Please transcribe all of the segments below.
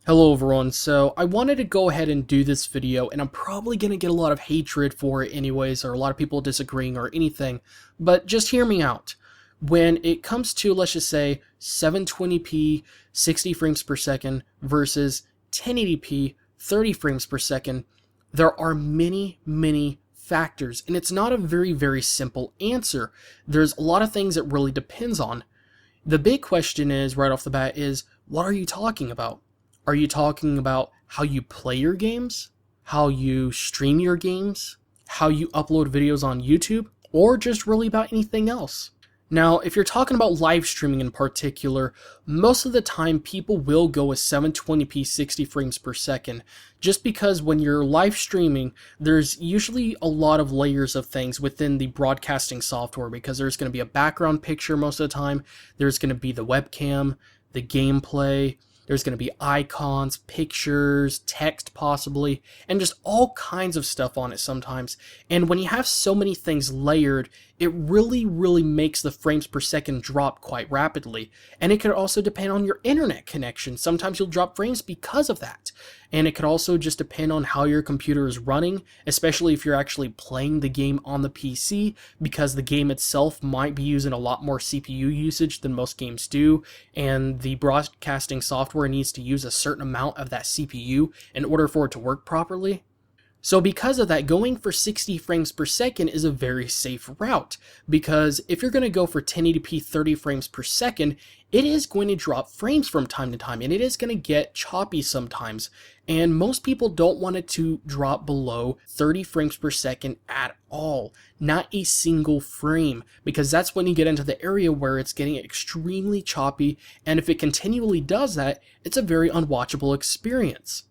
Hello everyone, so I wanted to go ahead and do this video, and I'm probably going to get a lot of hatred for it anyways, or a lot of people disagreeing or anything, but just hear me out. When it comes to, let's just say, 720p 60 frames per second versus 1080p 30 frames per second, there are many factors, and it's not a very simple answer. There's a lot of things it really depends on. The big question is, right off the bat, is what are you talking about? Are you talking about how you play your games? How you stream your games? How you upload videos on YouTube? Or just really about anything else? Now, if you're talking about live streaming in particular, most of the time people will go with 720p 60 frames per second, just because when you're live streaming, there's usually a lot of layers of things within the broadcasting software, because there's going to be a background picture most of the time, there's going to be the webcam, the gameplay, there's going to be icons, pictures, text possibly, and just all kinds of stuff on it sometimes. And when you have so many things layered, it really makes the frames per second drop quite rapidly. And it could also depend on your internet connection. Sometimes you'll drop frames because of that. And it could also just depend on how your computer is running, especially if you're actually playing the game on the PC, because the game itself might be using a lot more CPU usage than most games do, and the broadcasting software needs to use a certain amount of that CPU in order for it to work properly. So because of that, going for 60 frames per second is a very safe route, because if you're going to go for 1080p 30 frames per second, it is going to drop frames from time to time, and it is going to get choppy sometimes, and most people don't want it to drop below 30 frames per second at all, not a single frame, because that's when you get into the area where it's getting extremely choppy, and if it continually does that, it's a very unwatchable experience.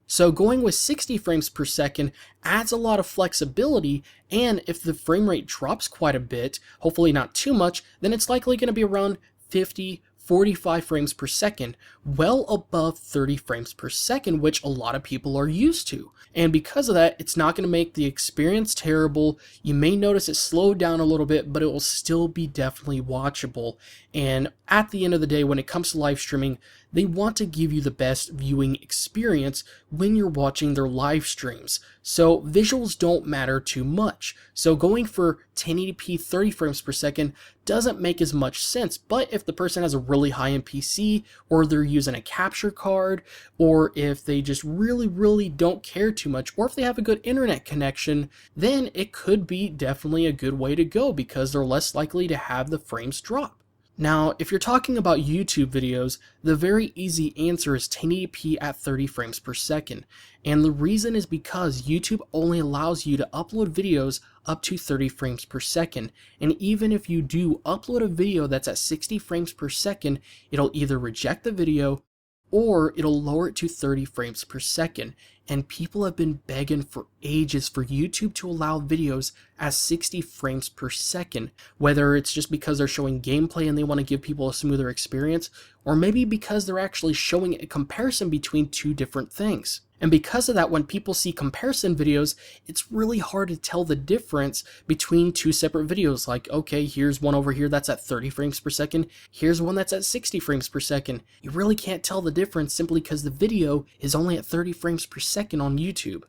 So going with 60 frames per second adds a lot of flexibility, and if the frame rate drops quite a bit, hopefully not too much, then it's likely going to be around 45 frames per second, well above 30 frames per second, which a lot of people are used to. And because of that, it's not going to make the experience terrible. You may notice it slowed down a little bit, but it will still be definitely watchable. And at the end of the day, when it comes to live streaming, they want to give you the best viewing experience when you're watching their live streams. So visuals don't matter too much. So going for 1080p 30 frames per second doesn't make as much sense. But if the person has a really high-end PC, or they're using a capture card, or if they just really don't care too much, or if they have a good internet connection, then it could be definitely a good way to go, because they're less likely to have the frames drop. Now, if you're talking about YouTube videos, the very easy answer is 1080p at 30 frames per second. And the reason is because YouTube only allows you to upload videos up to 30 frames per second. And even if you do upload a video that's at 60 frames per second, it'll either reject the video or it'll lower it to 30 frames per second. And people have been begging for ages for YouTube to allow videos at 60 frames per second, whether it's just because they're showing gameplay and they want to give people a smoother experience, or maybe because they're actually showing a comparison between two different things. And because of that, when people see comparison videos, it's really hard to tell the difference between two separate videos. Like, okay, here's one over here that's at 30 frames per second, here's one that's at 60 frames per second. You really can't tell the difference simply because the video is only at 30 frames per second on YouTube.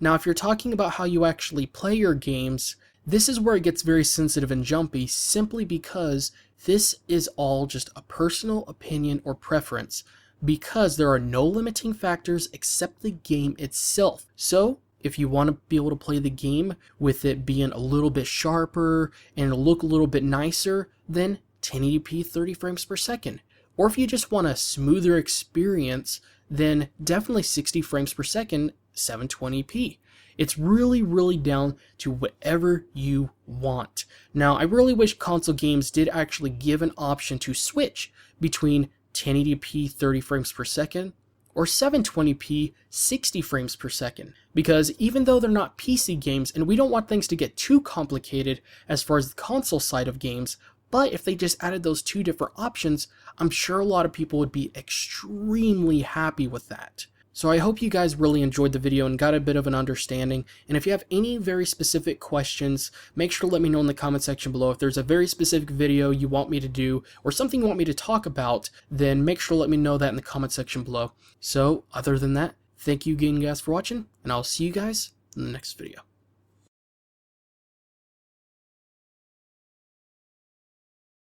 Now, if you're talking about how you actually play your games, this is where it gets very sensitive and jumpy, simply because this is all just a personal opinion or preference, because there are no limiting factors except the game itself. So if you want to be able to play the game with it being a little bit sharper and look a little bit nicer, then 1080p 30 frames per second. Or if you just want a smoother experience, then definitely 60 frames per second, 720p. It's really down to whatever you want. Now, I really wish console games did actually give an option to switch between 1080p 30 frames per second or 720p 60 frames per second, because even though they're not PC games, and we don't want things to get too complicated as far as the console side of games, but if they just added those two different options, I'm sure a lot of people would be extremely happy with that. So I hope you guys really enjoyed the video and got a bit of an understanding, and if you have any very specific questions, make sure to let me know in the comment section below. If there's a very specific video you want me to do, or something you want me to talk about, then make sure to let me know that in the comment section below. So other than that, thank you again guys for watching, and I'll see you guys in the next video.